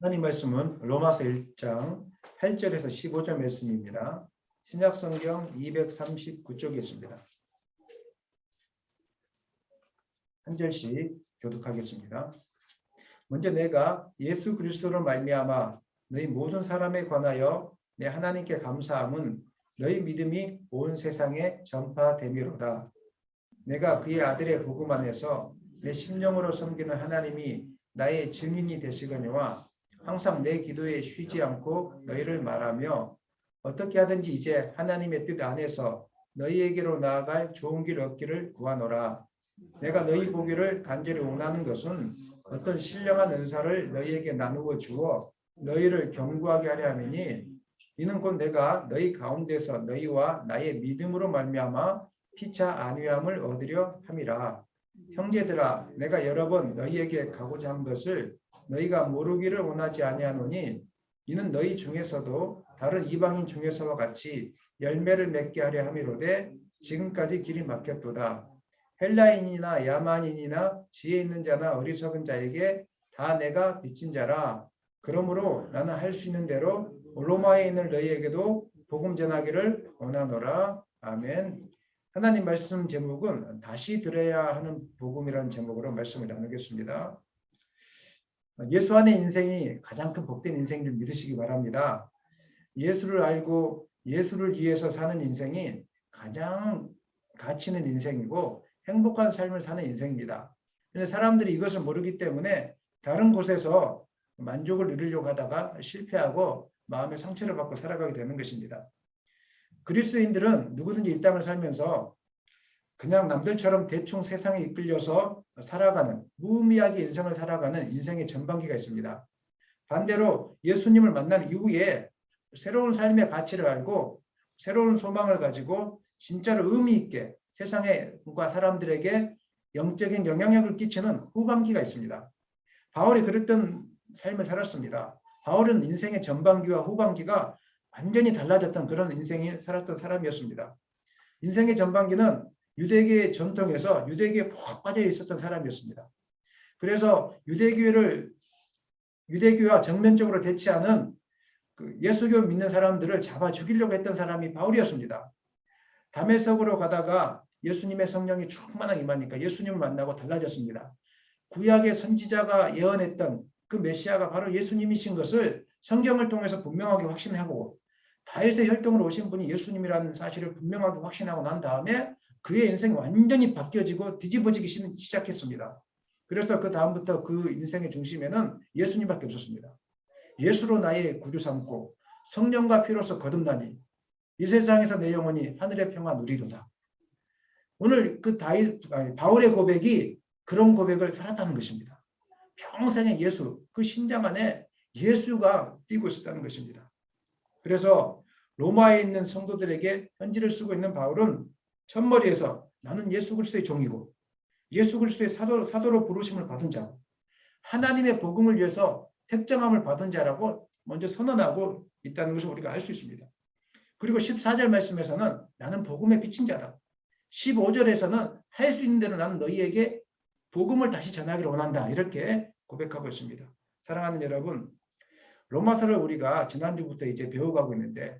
하나님 말씀은 로마서 1장 8절에서 15절 말씀입니다. 신약성경 239쪽에 있습니다. 한 절씩 교독하겠습니다. 먼저 내가 예수 그리스도로 말미암아 너희 모든 사람에 관하여 내 하나님께 감사함은 너희 믿음이 온 세상에 전파됨이로다. 내가 그의 아들의 복음 안에서 내 심령으로 섬기는 하나님이 나의 증인이 되시거니와 항상 내 기도에 쉬지 않고 너희를 말하며 어떻게 하든지 이제 하나님의 뜻 안에서 너희에게로 나아갈 좋은 길 얻기를 구하노라. 내가 너희 보기를 간절히 원하는 것은 어떤 신령한 은사를 너희에게 나누어 주어 너희를 견고하게 하려 함이니 이는 곧 내가 너희 가운데서 너희와 나의 믿음으로 말미암아 피차 안위함을 얻으려 함이라. 형제들아, 내가 여러 번 너희에게 가고자 한 것을 너희가 모르기를 원하지 아니하노니 이는 너희 중에서도 다른 이방인 중에서와 같이 열매를 맺게 하려 함이로되 지금까지 길이 막혔도다. 헬라인이나 야만인이나 지혜 있는 자나 어리석은 자에게 다 내가 빚진 자라. 그러므로 나는 할 수 있는 대로 로마에 있는 너희에게도 복음 전하기를 원하노라. 아멘. 하나님 말씀 제목은 다시 들어야 하는 복음이라는 제목으로 말씀을 나누겠습니다. 예수 안의 인생이 가장 큰 복된 인생인 줄 믿으시기 바랍니다. 예수를 알고 예수를 위해서 사는 인생이 가장 가치 있는 인생이고 행복한 삶을 사는 인생입니다. 그런데 사람들이 이것을 모르기 때문에 다른 곳에서 만족을 누리려고 하다가 실패하고 마음의 상처를 받고 살아가게 되는 것입니다. 그리스도인들은 누구든지 이 땅을 살면서 그냥 남들처럼 대충 세상에 이끌려서 살아가는 무의미하게 인생을 살아가는 인생의 전반기가 있습니다. 반대로 예수님을 만난 이후에 새로운 삶의 가치를 알고 새로운 소망을 가지고 진짜로 의미 있게 세상과 사람들에게 영적인 영향력을 끼치는 후반기가 있습니다. 바울이 그랬던 삶을 살았습니다. 바울은 인생의 전반기와 후반기가 완전히 달라졌던 그런 인생을 살았던 사람이었습니다. 인생의 전반기는 유대교의 전통에서 유대교에 푹 빠져 있었던 사람이었습니다. 그래서 유대교와 정면적으로 대치하는 예수교 믿는 사람들을 잡아 죽이려고 했던 사람이 바울이었습니다. 다메섹으로 가다가 예수님의 성령이 충만하게 임하니까 예수님을 만나고 달라졌습니다. 구약의 선지자가 예언했던 그 메시아가 바로 예수님이신 것을 성경을 통해서 분명하게 확신하고 다윗의 혈통으로 오신 분이 예수님이라는 사실을 분명하게 확신하고 난 다음에 그의 인생이 완전히 바뀌어지고 뒤집어지기 시작했습니다. 그래서 그 다음부터 그 인생의 중심에는 예수님밖에 없었습니다. 예수로 나의 구주 삼고 성령과 피로서 거듭나니 이 세상에서 내 영혼이 하늘의 평화 누리도다. 오늘 그 바울의 고백이 그런 고백을 살았다는 것입니다. 평생의 예수, 그 심장 안에 예수가 뛰고 있었다는 것입니다. 그래서 로마에 있는 성도들에게 편지를 쓰고 있는 바울은 첫머리에서 나는 예수 그리스도의 종이고 예수 그리스도의 사도로 부르심을 받은 자고 하나님의 복음을 위해서 택정함을 받은 자라고 먼저 선언하고 있다는 것을 우리가 알 수 있습니다. 그리고 14절 말씀에서는 나는 복음에 비친 자다. 15절에서는 할 수 있는 대로 나는 너희에게 복음을 다시 전하기를 원한다. 이렇게 고백하고 있습니다. 사랑하는 여러분, 로마서를 우리가 지난주부터 이제 배워가고 있는데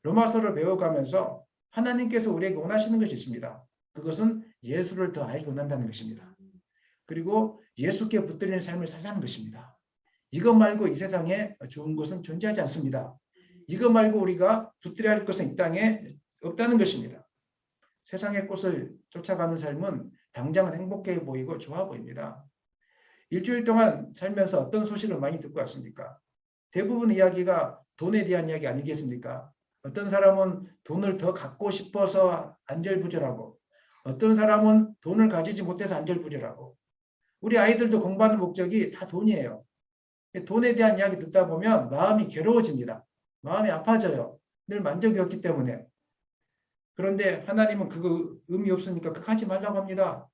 로마서를 배워가면서 하나님께서 우리에게 원하시는 것이 있습니다. 그것은 예수를 더 알기 원한다는 것입니다. 그리고 예수께 붙들리는 삶을 살라는 것입니다. 이것 말고 이 세상에 좋은 것은 존재하지 않습니다. 이것 말고 우리가 붙들어야 할 것은 이 땅에 없다는 것입니다. 세상의 꽃을 쫓아가는 삶은 당장은 행복해 보이고 좋아 보입니다. 일주일 동안 살면서 어떤 소식을 많이 듣고 왔습니까? 대부분 이야기가 돈에 대한 이야기 아니겠습니까? 어떤 사람은 돈을 더 갖고 싶어서 안절부절하고 어떤 사람은 돈을 가지지 못해서 안절부절하고 우리 아이들도 공부하는 목적이 다 돈이에요. 돈에 대한 이야기 듣다 보면 마음이 괴로워집니다. 마음이 아파져요. 늘 만족이 없기 때문에. 그런데 하나님은 그거 의미 없으니까 그거 하지 말라고 합니다.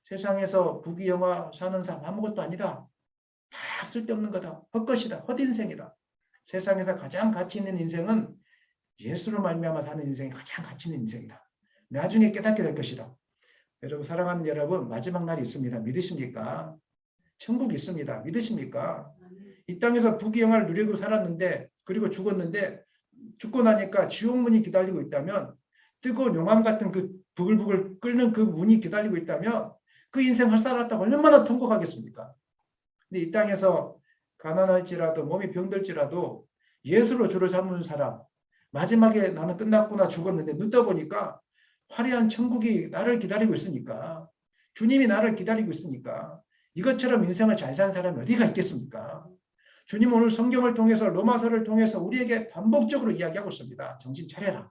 세상에서 부귀영화 사는 사람 아무것도 아니다. 다 쓸데없는 거다. 헛것이다. 헛인생이다. 세상에서 가장 가치 있는 인생은 예수로 말미암아 사는 인생이 가장 가치 있는 인생이다. 나중에 깨닫게 될 것이다. 여러분, 사랑하는 여러분, 마지막 날이 있습니다. 믿으십니까? 천국이 있습니다. 믿으십니까? 이 땅에서 부귀영화를 누리고 살았는데 그리고 죽었는데 죽고 나니까 지옥문이 기다리고 있다면 뜨거운 용암 같은 그 부글부글 끓는 그 문이 기다리고 있다면 그 인생 살았다고 얼마나 통곡하겠습니까? 근데 이 땅에서 가난할지라도 몸이 병들지라도 예수로 주를 삼는 사람 마지막에 나는 끝났구나 죽었는데 눈 떠보니까 화려한 천국이 나를 기다리고 있으니까 주님이 나를 기다리고 있으니까 이것처럼 인생을 잘 사는 사람이 어디가 있겠습니까? 주님 오늘 성경을 통해서 로마서를 통해서 우리에게 반복적으로 이야기하고 있습니다. 정신 차려라.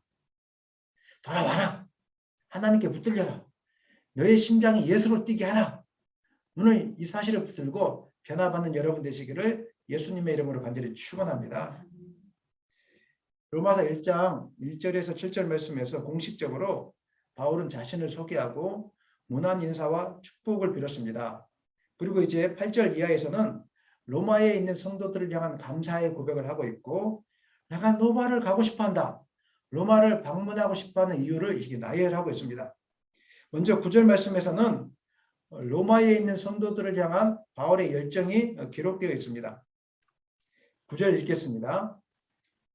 돌아와라. 하나님께 붙들려라. 너의 심장이 예수로 뛰게 하라. 오늘 이 사실을 붙들고 변화받는 여러분 되시기를 예수님의 이름으로 간절히 축원합니다. 로마서 1장 1절에서 7절 말씀에서 공식적으로 바울은 자신을 소개하고 무난 인사와 축복을 빌었습니다. 그리고 이제 8절 이하에서는 로마에 있는 성도들을 향한 감사의 고백을 하고 있고 내가 로마를 가고 싶어한다. 로마를 방문하고 싶어하는 이유를 이렇게 나열하고 있습니다. 먼저 9절 말씀에서는 로마에 있는 성도들을 향한 바울의 열정이 기록되어 있습니다. 9절 읽겠습니다.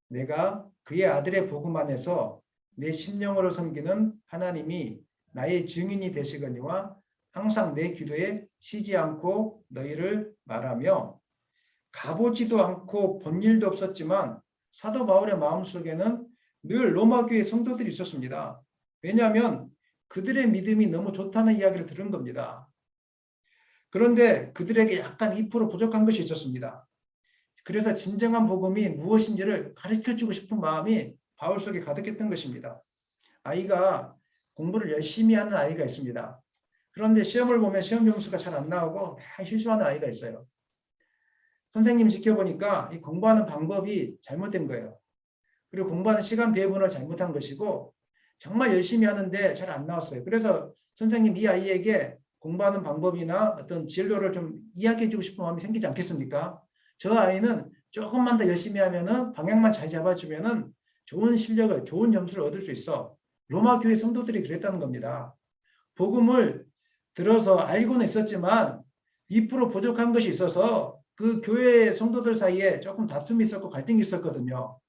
내가 그의 아들의 복음 안에서 내 심령으로 섬기는 하나님이 나의 증인이 되시거니와 항상 내 기도에 쉬지 않고 너희를 말하며 가보지도 않고 본 일도 없었지만 사도 바울의 마음속에는 늘 로마 교회 성도들이 있었습니다. 왜냐하면 그들의 믿음이 너무 좋다는 이야기를 들은 겁니다. 그런데 그들에게 약간 2% 부족한 것이 있었습니다. 그래서 진정한 복음이 무엇인지를 가르쳐주고 싶은 마음이 바울 속에 가득했던 것입니다. 아이가 공부를 열심히 하는 아이가 있습니다. 그런데 시험을 보면 시험 점수가 잘 안 나오고 실수하는 아이가 있어요. 선생님 지켜보니까 이 공부하는 방법이 잘못된 거예요. 그리고 공부하는 시간 배분을 잘못한 것이고 정말 열심히 하는데 잘 안 나왔어요. 그래서 선생님 이 아이에게 공부하는 방법이나 어떤 진로를 좀 이야기해 주고 싶은 마음이 생기지 않겠습니까? 저 아이는 조금만 더 열심히 하면은 방향만 잘 잡아주면은 좋은 실력을, 좋은 점수를 얻을 수 있어. 로마 교회 성도들이 그랬다는 겁니다. 복음을 들어서 알고는 있었지만 2% 부족한 것이 있어서 그 교회 성도들 사이에 조금 다툼이 있었고 갈등이 있었거든요.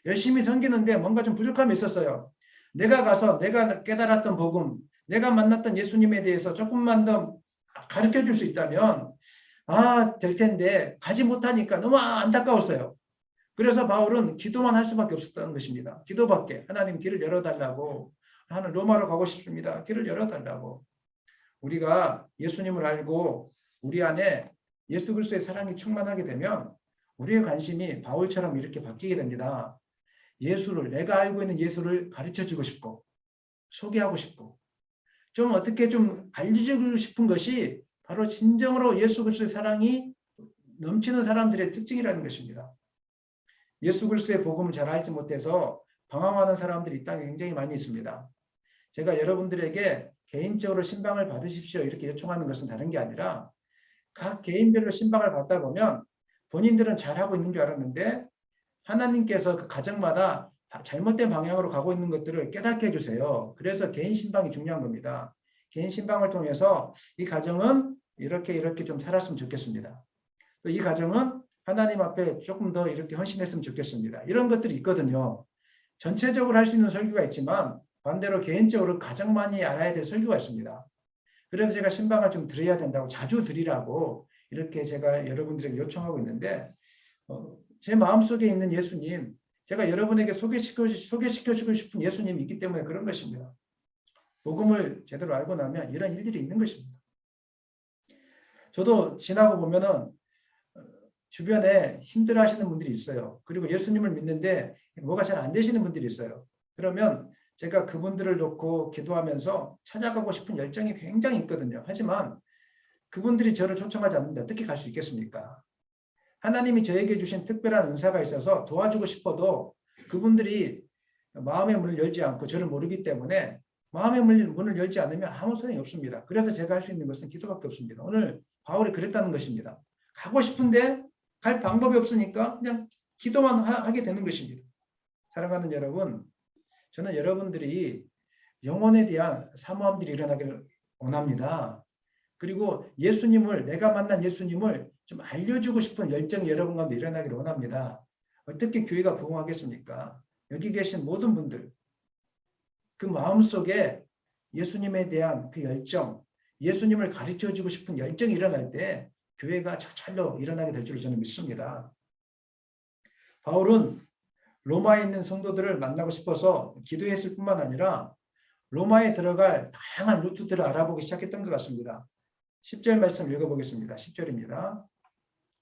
열심히 섬기는데 뭔가 좀 부족함이 있었어요. 내가 가서 내가 깨달았던 복음, 내가 만났던 예수님에 대해서 조금만 더 가르쳐 줄 수 있다면 될 텐데 가지 못하니까 너무 안타까웠어요. 그래서 바울은 기도만 할 수밖에 없었던 것입니다. 기도밖에. 하나님 길을 열어달라고. 나는 로마로 가고 싶습니다. 길을 열어달라고. 우리가 예수님을 알고 우리 안에 예수 그리스도의 사랑이 충만하게 되면 우리의 관심이 바울처럼 이렇게 바뀌게 됩니다. 예수를, 내가 알고 있는 예수를 가르쳐주고 싶고 소개하고 싶고 좀 어떻게 좀 알려주고 싶은 것이 바로 진정으로 예수 그리스도의 사랑이 넘치는 사람들의 특징이라는 것입니다. 예수 그리스도의 복음을 잘 알지 못해서 방황하는 사람들이 이 땅에 굉장히 많이 있습니다. 제가 여러분들에게 개인적으로 신방을 받으십시오 이렇게 요청하는 것은 다른 게 아니라 각 개인별로 신방을 받다 보면 본인들은 잘하고 있는 줄 알았는데 하나님께서 그 가정마다 잘못된 방향으로 가고 있는 것들을 깨닫게 해주세요. 그래서 개인 신방이 중요한 겁니다. 개인 신방을 통해서 이 가정은 이렇게 좀 살았으면 좋겠습니다. 또 이 가정은 하나님 앞에 조금 더 이렇게 헌신했으면 좋겠습니다. 이런 것들이 있거든요. 전체적으로 할 수 있는 설교가 있지만 반대로 개인적으로 가정만이 알아야 될 설교가 있습니다. 그래서 제가 신방을 좀 드려야 된다고 자주 드리라고 이렇게 제가 여러분들에게 요청하고 있는데 제 마음속에 있는 예수님, 제가 여러분에게 소개시켜주고 싶은 예수님이 있기 때문에 그런 것입니다. 복음을 제대로 알고 나면 이런 일들이 있는 것입니다. 저도 지나고 보면은 주변에 힘들어하시는 분들이 있어요. 그리고 예수님을 믿는데 뭐가 잘 안 되시는 분들이 있어요. 그러면 제가 그분들을 놓고 기도하면서 찾아가고 싶은 열정이 굉장히 있거든요. 하지만 그분들이 저를 초청하지 않는데 어떻게 갈 수 있겠습니까? 하나님이 저에게 주신 특별한 은사가 있어서 도와주고 싶어도 그분들이 마음의 문을 열지 않고 저를 모르기 때문에 마음의 문을 열지 않으면 아무 소용이 없습니다. 그래서 제가 할 수 있는 것은 기도밖에 없습니다. 오늘 바울이 그랬다는 것입니다. 가고 싶은데 갈 방법이 없으니까 그냥 기도만 하게 되는 것입니다. 사랑하는 여러분, 저는 여러분들이 영혼에 대한 사모함들이 일어나기를 원합니다. 그리고 예수님을, 내가 만난 예수님을 좀 알려주고 싶은 열정이 여러분 가운데 일어나기를 원합니다. 어떻게 교회가 부흥하겠습니까? 여기 계신 모든 분들 그 마음속에 예수님에 대한 그 열정, 예수님을 가르쳐주고 싶은 열정이 일어날 때 교회가 저절로 일어나게 될 줄 저는 믿습니다. 바울은 로마에 있는 성도들을 만나고 싶어서 기도했을 뿐만 아니라 로마에 들어갈 다양한 루트들을 알아보기 시작했던 것 같습니다. 10절 말씀 읽어보겠습니다. 10절입니다.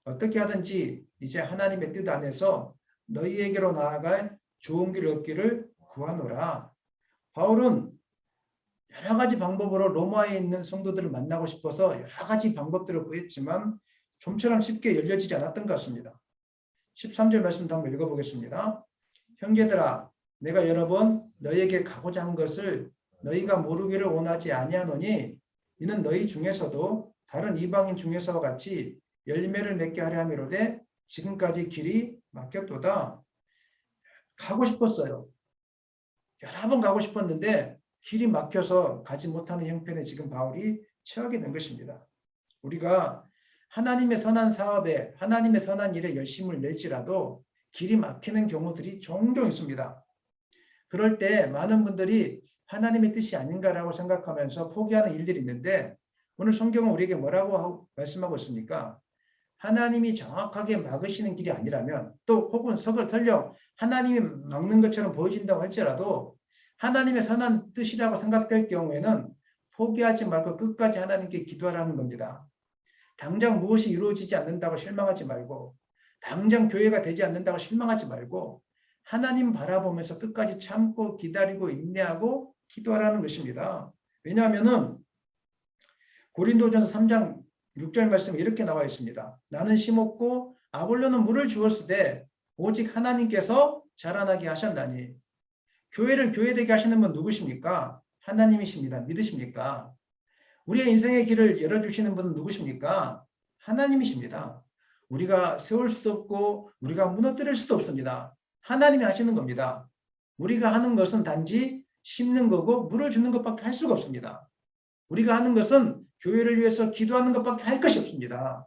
어떻게 하든지 이제 하나님의 뜻 안에서 너희에게로 나아갈 좋은 길을 얻기를 구하노라. 바울은 여러 가지 방법으로 로마에 있는 성도들을 만나고 싶어서 여러 가지 방법들을 구했지만 좀처럼 쉽게 열려지지 않았던 것 같습니다. 13절 말씀도 한번 읽어보겠습니다. 형제들아 내가 여러 번 너희에게 가고자 한 것을 너희가 모르기를 원하지 아니하노니 이는 너희 중에서도 다른 이방인 중에서와 같이 열매를 맺게 하려 함이로되 지금까지 길이 막혔도다. 가고 싶었어요. 여러 번 가고 싶었는데 길이 막혀서 가지 못하는 형편에 지금 바울이 처하게 된 것입니다. 우리가 하나님의 선한 사업에 하나님의 선한 일에 열심을 낼지라도 길이 막히는 경우들이 종종 있습니다. 그럴 때 많은 분들이 하나님의 뜻이 아닌가라고 생각하면서 포기하는 일들이 있는데 오늘 성경은 우리에게 뭐라고 말씀하고 있습니까? 하나님이 정확하게 막으시는 길이 아니라면 또 혹은 설령 하나님이 막는 것처럼 보여진다고 할지라도 하나님의 선한 뜻이라고 생각될 경우에는 포기하지 말고 끝까지 하나님께 기도하라는 겁니다. 당장 무엇이 이루어지지 않는다고 실망하지 말고 당장 교회가 되지 않는다고 실망하지 말고 하나님 바라보면서 끝까지 참고 기다리고 인내하고 기도하라는 것입니다. 왜냐하면은 고린도전서 3장 6절 말씀에 이렇게 나와 있습니다. 나는 심었고 아볼로는 물을 주었으되 오직 하나님께서 자라나게 하셨나니. 교회를 교회되게 하시는 분 누구십니까? 하나님이십니다. 믿으십니까? 우리의 인생의 길을 열어주시는 분은 누구십니까? 하나님이십니다. 우리가 세울 수도 없고 우리가 무너뜨릴 수도 없습니다. 하나님이 하시는 겁니다. 우리가 하는 것은 단지 심는 거고 물을 주는 것밖에 할 수가 없습니다. 우리가 하는 것은 교회를 위해서 기도하는 것밖에 할 것이 없습니다.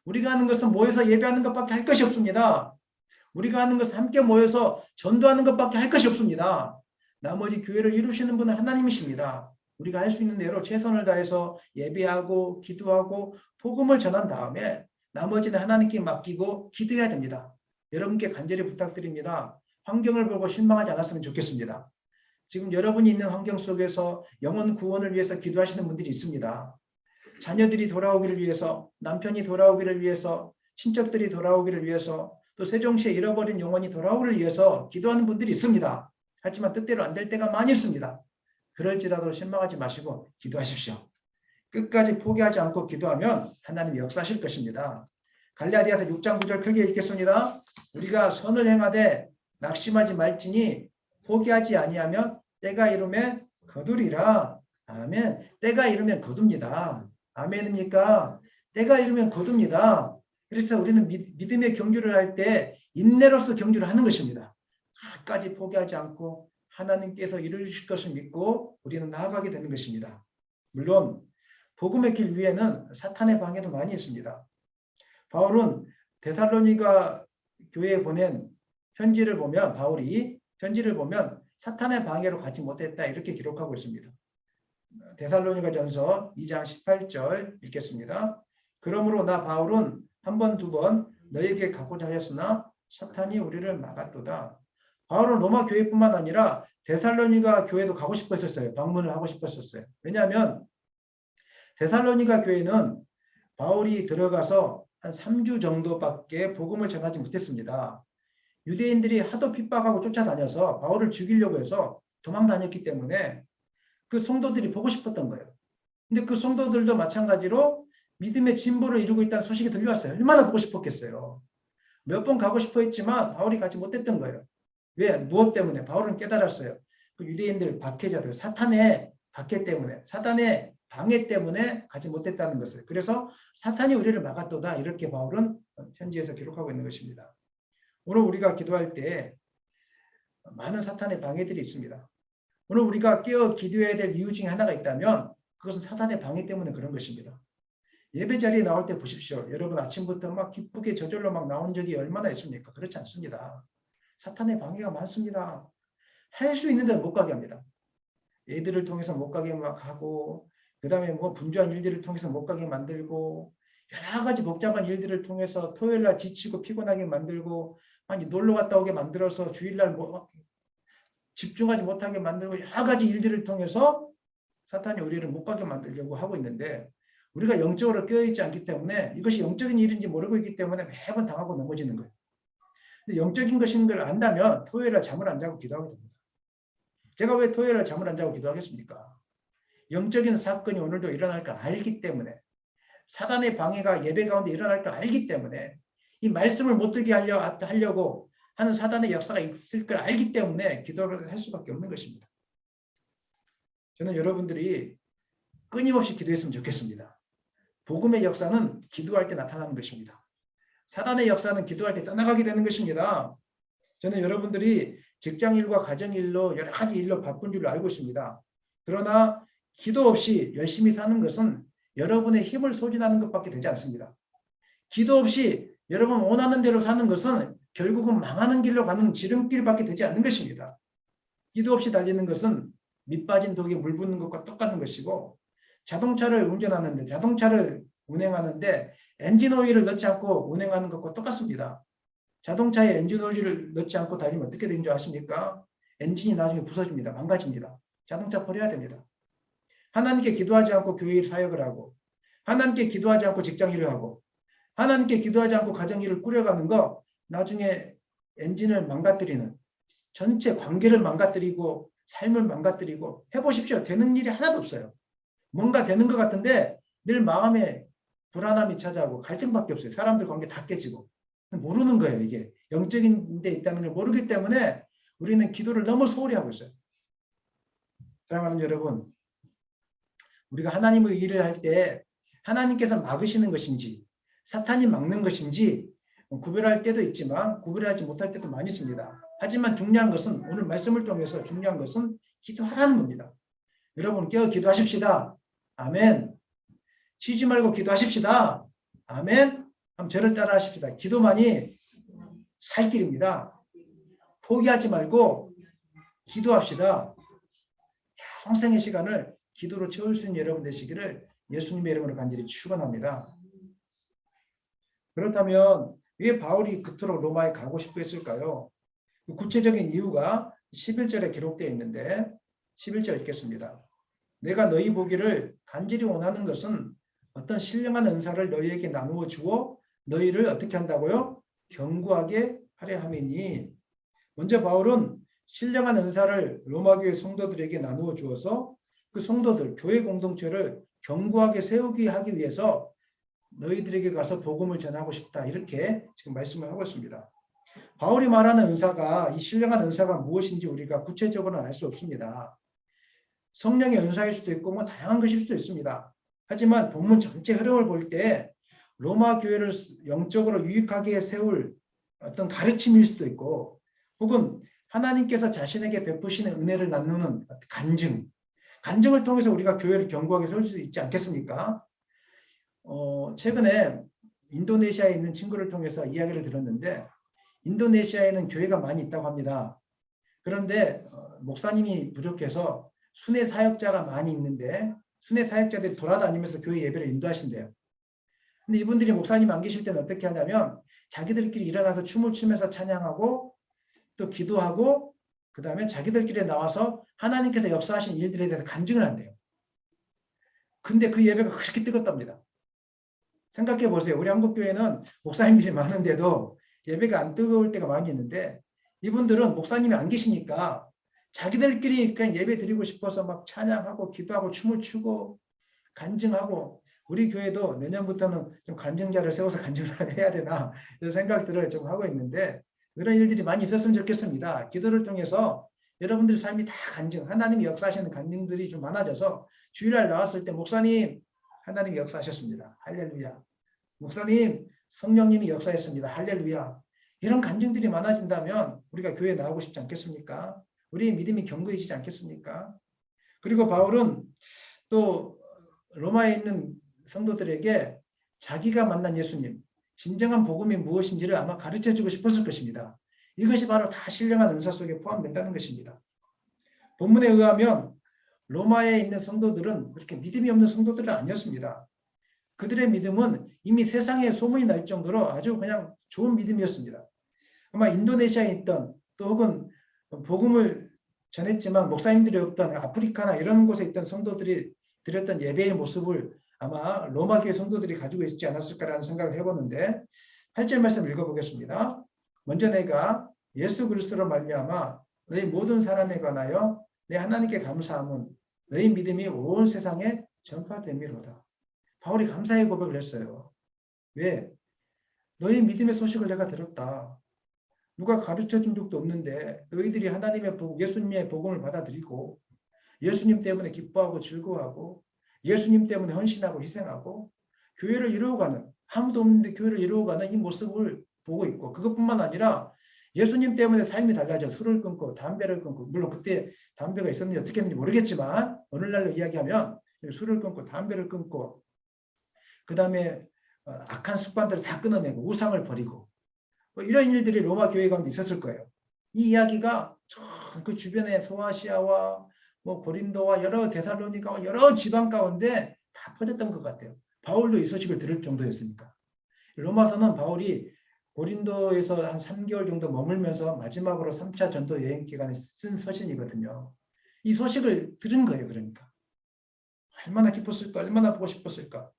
우리가 하는 것은 모여서 예배하는 것밖에 할 것이 없습니다. 우리가 하는 것은 함께 모여서 전도하는 것밖에 할 것이 없습니다. 나머지 교회를 이루시는 분은 하나님이십니다. 우리가 할 수 있는 대로 최선을 다해서 예배하고 기도하고 복음을 전한 다음에 나머지는 하나님께 맡기고 기도해야 됩니다. 여러분께 간절히 부탁드립니다. 환경을 보고 실망하지 않았으면 좋겠습니다. 지금 여러분이 있는 환경 속에서 영혼 구원을 위해서 기도하시는 분들이 있습니다. 자녀들이 돌아오기를 위해서, 남편이 돌아오기를 위해서, 친척들이 돌아오기를 위해서, 또 세종시에 잃어버린 영혼이 돌아오기를 위해서 기도하는 분들이 있습니다. 하지만 뜻대로 안 될 때가 많이 있습니다. 그럴지라도 실망하지 마시고 기도하십시오. 끝까지 포기하지 않고 기도하면 하나님이 역사하실 것입니다. 갈라디아서 6장 9절 크게 읽겠습니다. 우리가 선을 행하되 낙심하지 말지니 포기하지 아니하면 때가 이르면 거두리라. 아멘. 때가 이르면 거둡니다. 아멘입니까? 때가 이르면 거둡니다. 그래서 우리는 믿음의 경주를 할 때 인내로서 경주를 하는 것입니다. 끝까지 포기하지 않고 하나님께서 이루실 것을 믿고 우리는 나아가게 되는 것입니다. 물론 복음의 길 위에는 사탄의 방해도 많이 있습니다. 바울은 데살로니가 교회에 보낸 편지를 보면 바울이 편지를 보면 사탄의 방해로 가지 못했다 이렇게 기록하고 있습니다. 데살로니가전서 2장 18절 읽겠습니다. 그러므로 나 바울은 한 번, 두 번 너에게 가고자 하였으나 사탄이 우리를 막았도다. 바울은 로마 교회뿐만 아니라 데살로니가 교회도 가고 싶어 했었어요. 방문을 하고 싶었었어요. 왜냐하면 데살로니가 교회는 바울이 들어가서 한 3주 정도밖에 복음을 전하지 못했습니다. 유대인들이 하도 핍박하고 쫓아다녀서 바울을 죽이려고 해서 도망 다녔기 때문에 그 성도들이 보고 싶었던 거예요. 근데 그 성도들도 마찬가지로 믿음의 진보를 이루고 있다는 소식이 들려왔어요. 얼마나 보고 싶었겠어요. 몇 번 가고 싶어 했지만 바울이 가지 못했던 거예요. 왜? 무엇 때문에? 바울은 깨달았어요. 그 유대인들 박해자들, 사탄의 박해 때문에, 사탄의 방해 때문에 가지 못했다는 것을. 그래서 사탄이 우리를 막았도다. 이렇게 바울은 편지에서 기록하고 있는 것입니다. 오늘 우리가 기도할 때 많은 사탄의 방해들이 있습니다. 오늘 우리가 깨어 기도해야 될 이유 중에 하나가 있다면 그것은 사탄의 방해 때문에 그런 것입니다. 예배 자리에 나올 때 보십시오. 여러분 아침부터 막 기쁘게 저절로 막 나온 적이 얼마나 있습니까? 그렇지 않습니다. 사탄의 방해가 많습니다. 할 수 있는 데는 못 가게 합니다. 애들을 통해서 못 가게 막 하고, 그 다음에 뭐 분주한 일들을 통해서 못 가게 만들고, 여러 가지 복잡한 일들을 통해서 토요일 날 지치고 피곤하게 만들고, 아니 놀러 갔다 오게 만들어서 주일날 뭐 집중하지 못하게 만들고, 여러 가지 일들을 통해서 사탄이 우리를 못 가게 만들려고 하고 있는데, 우리가 영적으로 깨어있지 않기 때문에 이것이 영적인 일인지 모르고 있기 때문에 매번 당하고 넘어지는 거예요. 근데 영적인 것인 걸 안다면 토요일에 잠을 안 자고 기도하게 됩니다. 제가 왜 토요일에 잠을 안 자고 기도하겠습니까? 영적인 사건이 오늘도 일어날 걸 알기 때문에, 사단의 방해가 예배 가운데 일어날 걸 알기 때문에, 이 말씀을 못 듣게 하려고 하는 사단의 역사가 있을 걸 알기 때문에 기도를 할 수밖에 없는 것입니다. 저는 여러분들이 끊임없이 기도했으면 좋겠습니다. 복음의 역사는 기도할 때 나타나는 것입니다. 사단의 역사는 기도할 때 떠나가게 되는 것입니다. 저는 여러분들이 직장일과 가정일로 여러 가지 일로 바쁜 줄 알고 있습니다. 그러나 기도 없이 열심히 사는 것은 여러분의 힘을 소진하는 것밖에 되지 않습니다. 기도 없이 여러분 원하는 대로 사는 것은 결국은 망하는 길로 가는 지름길밖에 되지 않는 것입니다. 기도 없이 달리는 것은 밑 빠진 독에 물 붓는 것과 똑같은 것이고, 자동차를 운전하는데, 자동차를 운행하는데 엔진 오일을 넣지 않고 운행하는 것과 똑같습니다. 자동차에 엔진 오일을 넣지 않고 달리면 어떻게 되는 줄 아십니까? 엔진이 나중에 부서집니다. 망가집니다. 자동차 버려야 됩니다. 하나님께 기도하지 않고 교회 사역을 하고, 하나님께 기도하지 않고 직장일을 하고, 하나님께 기도하지 않고 가정일을 꾸려가는 거, 나중에 엔진을 망가뜨리는, 전체 관계를 망가뜨리고 삶을 망가뜨리고, 해보십시오. 되는 일이 하나도 없어요. 뭔가 되는 것 같은데 늘 마음에 불안함이 찾아오고 갈등밖에 없어요. 사람들 관계 다 깨지고. 모르는 거예요. 이게 영적인 데 있다는 걸 모르기 때문에 우리는 기도를 너무 소홀히 하고 있어요. 사랑하는 여러분, 우리가 하나님의 일을 할 때 하나님께서 막으시는 것인지 사탄이 막는 것인지 구별할 때도 있지만 구별하지 못할 때도 많이 있습니다. 하지만 중요한 것은, 오늘 말씀을 통해서 중요한 것은 기도하라는 겁니다. 여러분 깨어 기도하십시다. 아멘. 쉬지 말고 기도하십시다. 아멘. 그럼 저를 따라 하십시다. 기도만이 살 길입니다. 포기하지 말고 기도합시다. 평생의 시간을 기도로 채울 수 있는 여러분 되시기를 예수님의 이름으로 간절히 축원합니다. 그렇다면 왜 바울이 그토록 로마에 가고 싶어 했을까요? 구체적인 이유가 11절에 기록되어 있는데 11절 읽겠습니다. 내가 너희 보기를 간절히 원하는 것은 어떤 신령한 은사를 너희에게 나누어 주어 너희를 어떻게 한다고요? 견고하게 하려 함이니. 먼저 바울은 신령한 은사를 로마교회 성도들에게 나누어 주어서 그 성도들, 교회 공동체를 견고하게 세우기 하기 위해서 너희들에게 가서 복음을 전하고 싶다. 이렇게 지금 말씀을 하고 있습니다. 바울이 말하는 은사가, 이 신령한 은사가 무엇인지 우리가 구체적으로는 알 수 없습니다. 성령의 은사일 수도 있고 뭐 다양한 것일 수도 있습니다. 하지만 본문 전체 흐름을 볼 때 로마 교회를 영적으로 유익하게 세울 어떤 가르침일 수도 있고, 혹은 하나님께서 자신에게 베푸시는 은혜를 나누는 간증을 통해서 우리가 교회를 견고하게 세울 수 있지 않겠습니까? 최근에 인도네시아에 있는 친구를 통해서 이야기를 들었는데, 인도네시아에는 교회가 많이 있다고 합니다. 그런데 목사님이 부족해서 순회 사역자가 많이 있는데 순회 사역자들이 돌아다니면서 교회 예배를 인도하신대요. 근데 이분들이 목사님 안 계실 때는 어떻게 하냐면 자기들끼리 일어나서 춤을 추면서 찬양하고 또 기도하고, 그 다음에 자기들끼리 나와서 하나님께서 역사하신 일들에 대해서 간증을 한대요. 근데 그 예배가 그렇게 뜨겁답니다. 생각해 보세요. 우리 한국교회는 목사님들이 많은데도 예배가 안 뜨거울 때가 많이 있는데, 이분들은 목사님이 안 계시니까 자기들끼리 그냥 예배 드리고 싶어서 막 찬양하고 기도하고 춤을 추고 간증하고, 우리 교회도 내년부터는 좀 간증자를 세워서 간증을 해야 되나 이런 생각들을 좀 하고 있는데, 이런 일들이 많이 있었으면 좋겠습니다. 기도를 통해서 여러분들의 삶이 다 간증, 하나님이 역사하시는 간증들이 좀 많아져서 주일날 나왔을 때 목사님 하나님이 역사하셨습니다. 할렐루야. 목사님 성령님이 역사했습니다. 할렐루야. 이런 간증들이 많아진다면 우리가 교회에 나오고 싶지 않겠습니까? 우리의 믿음이 견고해지지 않겠습니까? 그리고 바울은 또 로마에 있는 성도들에게 자기가 만난 예수님, 진정한 복음이 무엇인지를 아마 가르쳐주고 싶었을 것입니다. 이것이 바로 다 신령한 은사 속에 포함된다는 것입니다. 본문에 의하면 로마에 있는 성도들은 그렇게 믿음이 없는 성도들은 아니었습니다. 그들의 믿음은 이미 세상에 소문이 날 정도로 아주 그냥 좋은 믿음이었습니다. 아마 인도네시아에 있던 또 혹은 복음을 전했지만 목사님들이 없던 아프리카나 이런 곳에 있던 성도들이 드렸던 예배의 모습을 아마 로마 교회 성도들이 가지고 있지 않았을까라는 생각을 해보는데 8절 말씀 읽어보겠습니다. 먼저 내가 예수 그리스도로 말미암아 너희 모든 사람에 관하여 내 하나님께 감사함은 너희 믿음이 온 세상에 전파됨이로다. 바울이 감사의 고백을 했어요. 왜? 너희 믿음의 소식을 내가 들었다. 누가 가르쳐준 적도 없는데 너희들이 하나님의 복음, 예수님의 복음을 받아들이고 예수님 때문에 기뻐하고 즐거워하고 예수님 때문에 헌신하고 희생하고 교회를 이루어가는 아무도 없는데 교회를 이루어가는 이 모습을 보고 있고 그것뿐만 아니라 예수님 때문에 삶이 달라져 술을 끊고 담배를 끊고 물론 그때 담배가 있었는지 어떻게 했는지 모르겠지만 오늘날로 이야기하면 술을 끊고 담배를 끊고 그 다음에 악한 습관들을 다 끊어내고 우상을 버리고 뭐 이런 일들이 로마 교회 가운데 있었을 거예요. 이 이야기가 그 주변의 소아시아와 뭐 고린도와 여러 데살로니가와 여러 지방 가운데 다 퍼졌던 것 같아요. 바울도 이 소식을 들을 정도였으니까. 로마서는 바울이 고린도에서 한 3개월 정도 머물면서 마지막으로 3차 전도 여행 기간에 쓴 서신이거든요. 이 소식을 들은 거예요. 그러니까. 얼마나 기뻤을까? 얼마나 보고 싶었을까?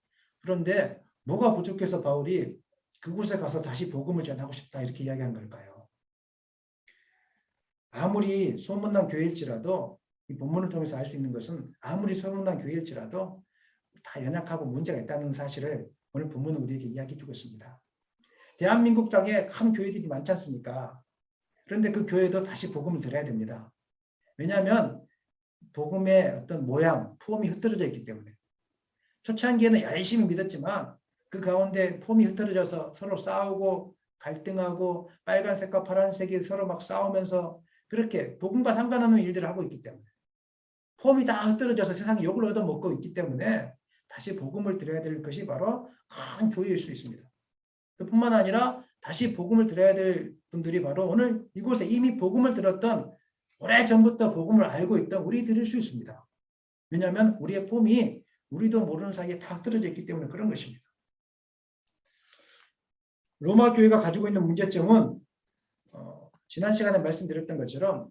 그런데 뭐가 부족해서 바울이 그곳에 가서 다시 복음을 전하고 싶다 이렇게 이야기한 걸까요? 아무리 소문난 교회일지라도 이 본문을 통해서 알 수 있는 것은 아무리 소문난 교회일지라도 다 연약하고 문제가 있다는 사실을 오늘 본문은 우리에게 이야기해 주고 있습니다. 대한민국 땅에 큰 교회들이 많지 않습니까? 그런데 그 교회도 다시 복음을 들어야 됩니다. 왜냐하면 복음의 어떤 모양, 폼이 흩어져 있기 때문에. 초창기에는 열심히 믿었지만 그 가운데 폼이 흩어져서 서로 싸우고 갈등하고 빨간색과 파란색이 서로 막 싸우면서 그렇게 복음과 상관없는 일들을 하고 있기 때문에 폼이 다 흩어져서 세상에 욕을 얻어먹고 있기 때문에 다시 복음을 드려야 될 것이 바로 큰 교회일 수 있습니다. 그뿐만 아니라 다시 복음을 드려야 될 분들이 바로 오늘 이곳에 이미 복음을 들었던 오래전부터 복음을 알고 있던 우리들일 수 있습니다. 왜냐하면 우리의 폼이 우리도 모르는 사이에 다 흩어져 있기 때문에 그런 것입니다. 로마 교회가 가지고 있는 문제점은 지난 시간에 말씀드렸던 것처럼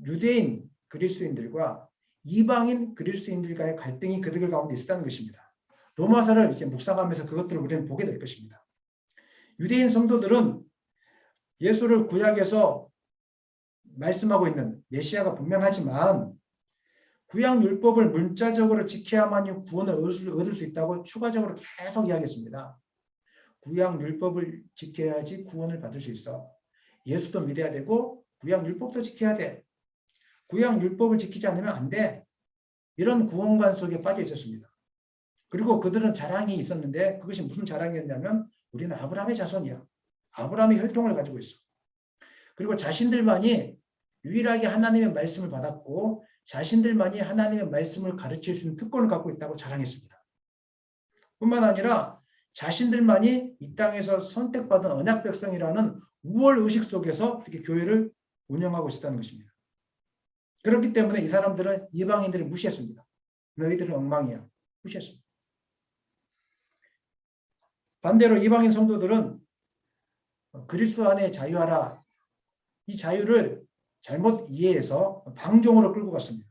유대인 그리스도인들과 이방인 그리스도인들과의 갈등이 그들 가운데 있었다는 것입니다. 로마서를 이제 묵상하면서 그것들을 우리는 보게 될 것입니다. 유대인 성도들은 예수를 구약에서 말씀하고 있는 메시아가 분명하지만 구약 율법을 문자적으로 지켜야만이 구원을 얻을 수 있다고 추가적으로 계속 이야기했습니다. 구약 율법을 지켜야지 구원을 받을 수 있어. 예수도 믿어야 되고 구약 율법도 지켜야 돼. 구약 율법을 지키지 않으면 안 돼. 이런 구원관 속에 빠져 있었습니다. 그리고 그들은 자랑이 있었는데 그것이 무슨 자랑이었냐면 우리는 아브라함의 자손이야. 아브라함의 혈통을 가지고 있어. 그리고 자신들만이 유일하게 하나님의 말씀을 받았고 자신들만이 하나님의 말씀을 가르칠 수 있는 특권을 갖고 있다고 자랑했습니다. 뿐만 아니라 자신들만이 이 땅에서 선택받은 언약 백성이라는 우월 의식 속에서 이렇게 교회를 운영하고 있었다는 것입니다. 그렇기 때문에 이 사람들은 이방인들을 무시했습니다. 너희들은 엉망이야. 무시했습니다. 반대로 이방인 성도들은 그리스도 안에 자유하라. 이 자유를 잘못 이해해서 방종으로 끌고 갔습니다.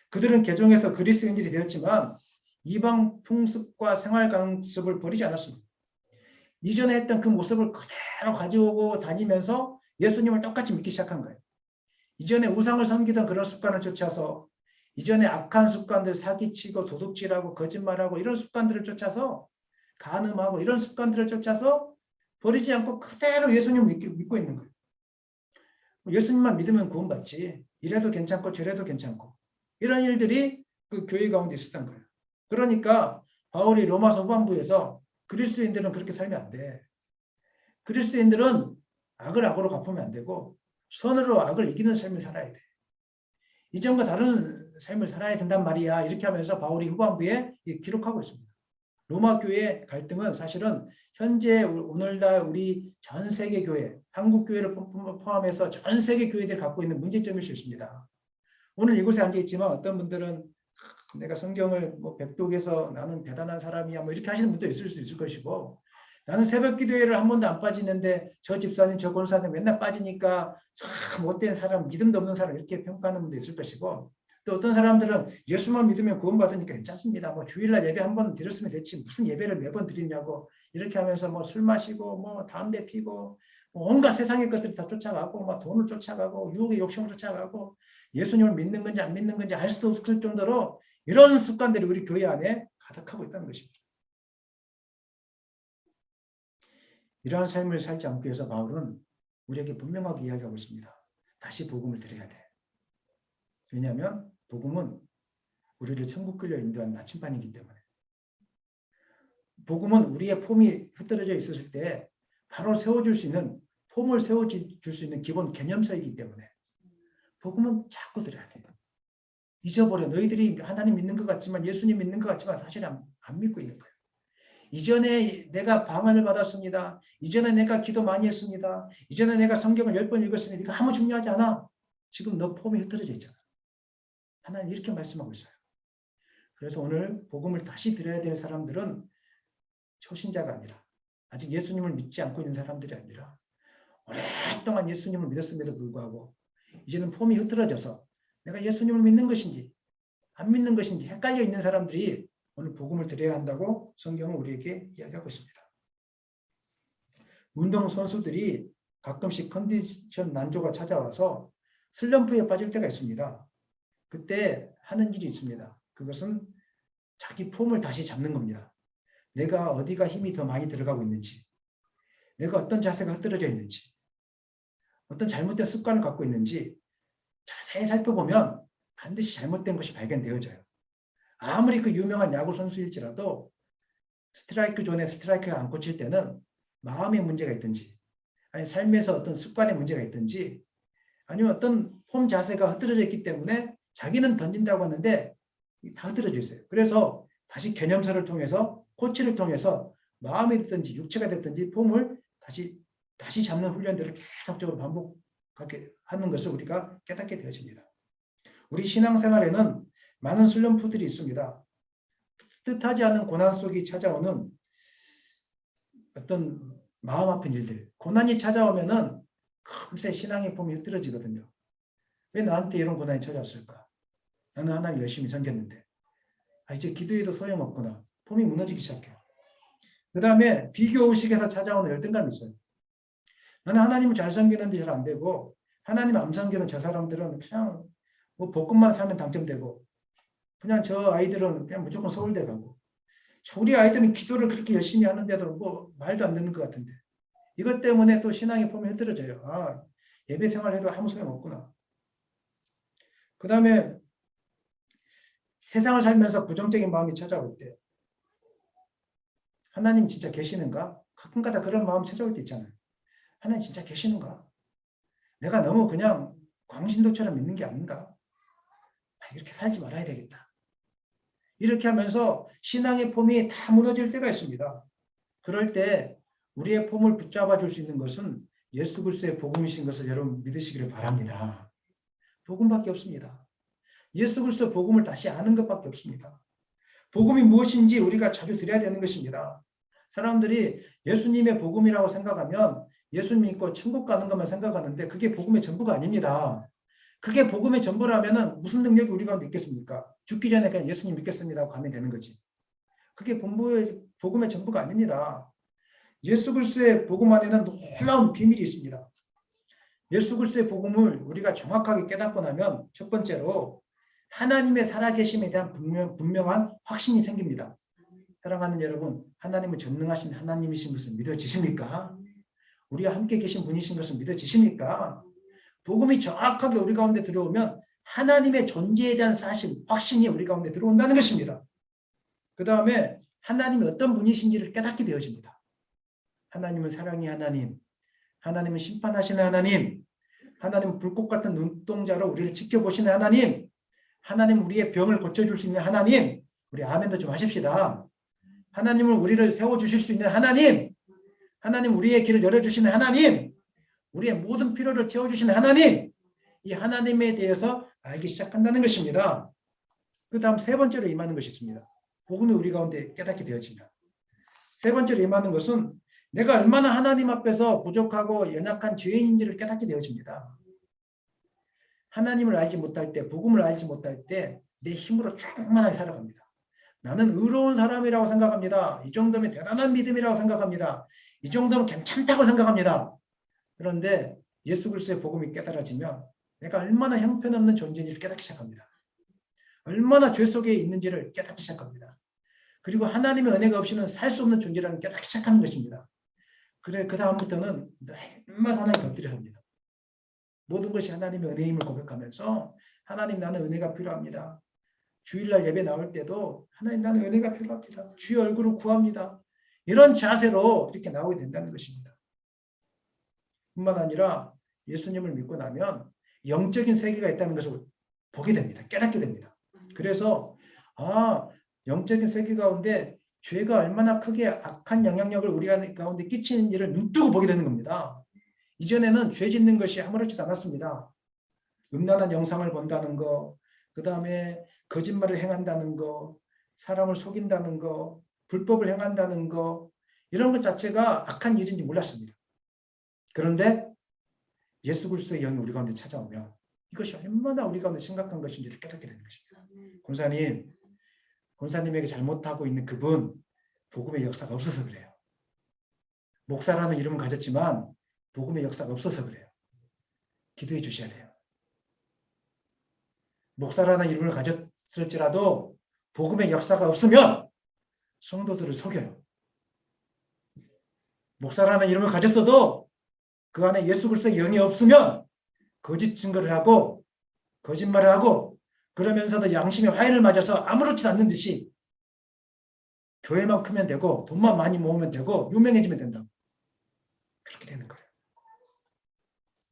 그들은 개종해서 그리스도인들이 되었지만 이방 풍습과 생활 강습을 버리지 않았습니다. 이전에 했던 그 모습을 그대로 가지고 다니면서 예수님을 똑같이 믿기 시작한 거예요. 이전에 우상을 섬기던 그런 습관을 쫓아서 이전에 악한 습관들 사기치고 도둑질하고 거짓말하고 이런 습관들을 쫓아서 간음하고 이런 습관들을 쫓아서 버리지 않고 그대로 예수님을 믿고 있는 거예요. 예수님만 믿으면 구원받지. 이래도 괜찮고 저래도 괜찮고 이런 일들이 그 교회 가운데 있었던 거예요. 그러니까 바울이 로마서 후반부에서 그리스도인들은 그렇게 살면 안 돼. 그리스도인들은 악을 악으로 갚으면 안 되고 선으로 악을 이기는 삶을 살아야 돼. 이전과 다른 삶을 살아야 된단 말이야. 이렇게 하면서 바울이 후반부에 기록하고 있습니다. 로마 교회의 갈등은 사실은 현재 오늘날 우리 전 세계 교회, 한국 교회를 포함해서 전 세계 교회들이 갖고 있는 문제점일 수 있습니다. 오늘 이곳에 앉아 있지만 어떤 분들은 내가 성경을 뭐 백독에서 나는 대단한 사람이야 뭐 이렇게 하시는 분도 있을 수 있을 것이고, 나는 새벽 기도회를 한 번도 안 빠지는데 저 집사님 저 권사님 맨날 빠지니까 참 못된 사람, 믿음도 없는 사람 이렇게 평가하는 분도 있을 것이고, 또 어떤 사람들은 예수만 믿으면 구원받으니까 괜찮습니다. 뭐 주일날 예배 한 번 드렸으면 됐지 무슨 예배를 매번 드리냐고 이렇게 하면서 뭐 술 마시고 뭐 담배 피고 뭐 온갖 세상의 것들을 다 쫓아가고 막 돈을 쫓아가고 유혹의 욕심을 쫓아가고 예수님을 믿는 건지 안 믿는 건지 알 수도 없을 정도로 이런 습관들이 우리 교회 안에 가득하고 있다는 것입니다. 이러한 삶을 살지 않기 위해서 바울은 우리에게 분명하게 이야기하고 있습니다. 다시 복음을 드려야 돼. 왜냐하면 복음은 우리를 천국 끌려 인도하는 나침반이기 때문에. 복음은 우리의 폼이 흐트러져 있었을 때 바로 세워줄 수 있는, 폼을 세워줄 수 있는 기본 개념서이기 때문에 복음은 자꾸 드려야 돼요. 잊어버려. 너희들이 하나님 믿는 것 같지만, 예수님 믿는 것 같지만 사실 안 믿고 있는 거예요. 이전에 내가 방언을 받았습니다. 이전에 내가 기도 많이 했습니다. 이전에 내가 성경을 10번 읽었습니다. 이거 아무 중요하지 않아. 지금 너 폼이 흐트러져 있잖아. 하나님 이렇게 말씀하고 있어요. 그래서 오늘 복음을 다시 드려야 되는 사람들은 초신자가 아니라, 아직 예수님을 믿지 않고 있는 사람들이 아니라 오랫동안 예수님을 믿었음에도 불구하고 이제는 폼이 흐트러져서 내가 예수님을 믿는 것인지 안 믿는 것인지 헷갈려 있는 사람들이 오늘 복음을 드려야 한다고 성경은 우리에게 이야기하고 있습니다. 운동선수들이 가끔씩 컨디션 난조가 찾아와서 슬럼프에 빠질 때가 있습니다. 그때 하는 일이 있습니다. 그것은 자기 폼을 다시 잡는 겁니다. 내가 어디가 힘이 더 많이 들어가고 있는지, 내가 어떤 자세가 흐트러져 있는지, 어떤 잘못된 습관을 갖고 있는지 자세히 살펴보면 반드시 잘못된 것이 발견되어져요. 아무리 그 유명한 야구 선수일지라도 스트라이크 존에 스트라이크가 안 꽂힐 때는 마음의 문제가 있든지, 아니 삶에서 어떤 습관의 문제가 있든지, 아니면 어떤 폼 자세가 흐트러져 있기 때문에 자기는 던진다고 하는데 다 흐트러져 있어요. 그래서 다시 개념서를 통해서, 코치를 통해서 마음이 됐든지 육체가 됐든지 폼을 다시 잡는 훈련들을 계속적으로 반복하게 하는 것을 우리가 깨닫게 되어집니다. 우리 신앙생활에는 많은 슬럼프들이 있습니다. 뜻하지 않은 고난 속이 찾아오는 어떤 마음 아픈 일들, 고난이 찾아오면은 금세 신앙의 폼이 흐트러지거든요. 왜 나한테 이런 고난이 찾아왔을까? 나는 하나님 열심히 섬겼는데 이제 기도해도 소용없구나. 폼이 무너지기 시작해요. 그 다음에 비교의식에서 찾아오는 열등감이 있어요. 나는 하나님을 잘 섬기는데 잘 안 되고, 하나님 안 섬기는 저 사람들은 그냥 뭐 복음만 사면 당첨되고, 그냥 저 아이들은 그냥 무조건 서울대 가고, 우리 아이들은 기도를 그렇게 열심히 하는데도 뭐 말도 안 듣는 것 같은데, 이것 때문에 또 신앙의 폼이 흐트러져요. 예배 생활해도 아무 소용없구나. 그 다음에 세상을 살면서 부정적인 마음이 찾아올 때 하나님 진짜 계시는가? 가끔가다 그런 마음 찾아올 때 있잖아요. 하나님 진짜 계시는가? 내가 너무 그냥 광신도처럼 믿는 게 아닌가? 이렇게 살지 말아야 되겠다. 이렇게 하면서 신앙의 폼이 다 무너질 때가 있습니다. 그럴 때 우리의 폼을 붙잡아 줄 수 있는 것은 예수 그리스도의 복음이신 것을 여러분 믿으시기를 바랍니다. 복음밖에 없습니다. 예수 그리스도 복음을 다시 아는 것밖에 없습니다. 복음이 무엇인지 우리가 자주 드려야 되는 것입니다. 사람들이 예수님의 복음이라고 생각하면 예수 믿고 천국 가는 것만 생각하는데 그게 복음의 전부가 아닙니다. 그게 복음의 전부라면 무슨 능력이 우리 가운데 있겠습니까? 죽기 전에 그냥 예수님 믿겠습니다 하고 가면 되는 거지. 그게 복음의 전부가 아닙니다. 예수 그리스도의 복음 안에는 놀라운 비밀이 있습니다. 예수 그리스도의 복음을 우리가 정확하게 깨닫고 나면 첫 번째로 하나님의 살아계심에 대한 분명한 확신이 생깁니다. 사랑하는 여러분, 하나님은 전능하신 하나님이신 것을 믿어지십니까? 우리와 함께 계신 분이신 것을 믿어지십니까? 복음이 정확하게 우리 가운데 들어오면 하나님의 존재에 대한 사실, 확신이 우리 가운데 들어온다는 것입니다. 그 다음에 하나님이 어떤 분이신지를 깨닫게 되어집니다. 하나님은 사랑의 하나님, 하나님은 심판하시는 하나님, 하나님은 불꽃 같은 눈동자로 우리를 지켜보시는 하나님, 하나님 우리의 병을 고쳐줄 수 있는 하나님, 우리 아멘도 좀 하십시다. 하나님은 우리를 세워주실 수 있는 하나님, 하나님 우리의 길을 열어주시는 하나님, 우리의 모든 필요를 채워주시는 하나님, 이 하나님에 대해서 알기 시작한다는 것입니다. 그 다음 세 번째로 임하는 것이 있습니다. 복음이 우리 가운데 깨닫게 되어지면. 세 번째로 임하는 것은 내가 얼마나 하나님 앞에서 부족하고 연약한 죄인인지를 깨닫게 되어집니다. 하나님을 알지 못할 때, 복음을 알지 못할 때 내 힘으로 충만하게 살아갑니다. 나는 의로운 사람이라고 생각합니다. 이 정도면 대단한 믿음이라고 생각합니다. 이 정도면 괜찮다고 생각합니다. 그런데 예수 그리스도의 복음이 깨달아지면 내가 얼마나 형편없는 존재인지를 깨닫기 시작합니다. 얼마나 죄 속에 있는지를 깨닫기 시작합니다. 그리고 하나님의 은혜가 없이는 살 수 없는 존재라는 깨닫기 시작하는 것입니다. 그래, 그 다음부터는 날마다 하나님 곁들여 합니다. 모든 것이 하나님의 은혜임을 고백하면서 하나님 나는 은혜가 필요합니다. 주일날 예배 나올 때도 하나님 나는 은혜가 필요합니다. 주의 얼굴을 구합니다. 이런 자세로 이렇게 나오게 된다는 것입니다. 뿐만 아니라 예수님을 믿고 나면 영적인 세계가 있다는 것을 보게 됩니다. 깨닫게 됩니다. 그래서 영적인 세계 가운데 죄가 얼마나 크게 악한 영향력을 우리 가운데 끼치는지를 눈뜨고 보게 되는 겁니다. 이전에는 죄 짓는 것이 아무렇지도 않았습니다. 음란한 영상을 본다는 거, 그 다음에 거짓말을 행한다는 거, 사람을 속인다는 거, 불법을 행한다는 거, 이런 것 자체가 악한 일인지 몰랐습니다. 그런데 예수 그리스도의 영이 우리 가운데 찾아오면 이것이 얼마나 우리 가운데 심각한 것인지를 깨닫게 되는 것입니다. 권사님에게 잘못하고 있는 그분, 복음의 역사가 없어서 그래요. 목사라는 이름을 가졌지만 복음의 역사가 없어서 그래요. 기도해 주셔야 돼요. 목사라는 이름을 가졌을지라도 복음의 역사가 없으면 성도들을 속여요. 목사라는 이름을 가졌어도 그 안에 예수 그리스도의 영이 없으면 거짓 증거를 하고 거짓말을 하고 그러면서도 양심의 화해를 맞아서 아무렇지도 않는 듯이 교회만 크면 되고 돈만 많이 모으면 되고 유명해지면 된다. 그렇게 되는 거예요.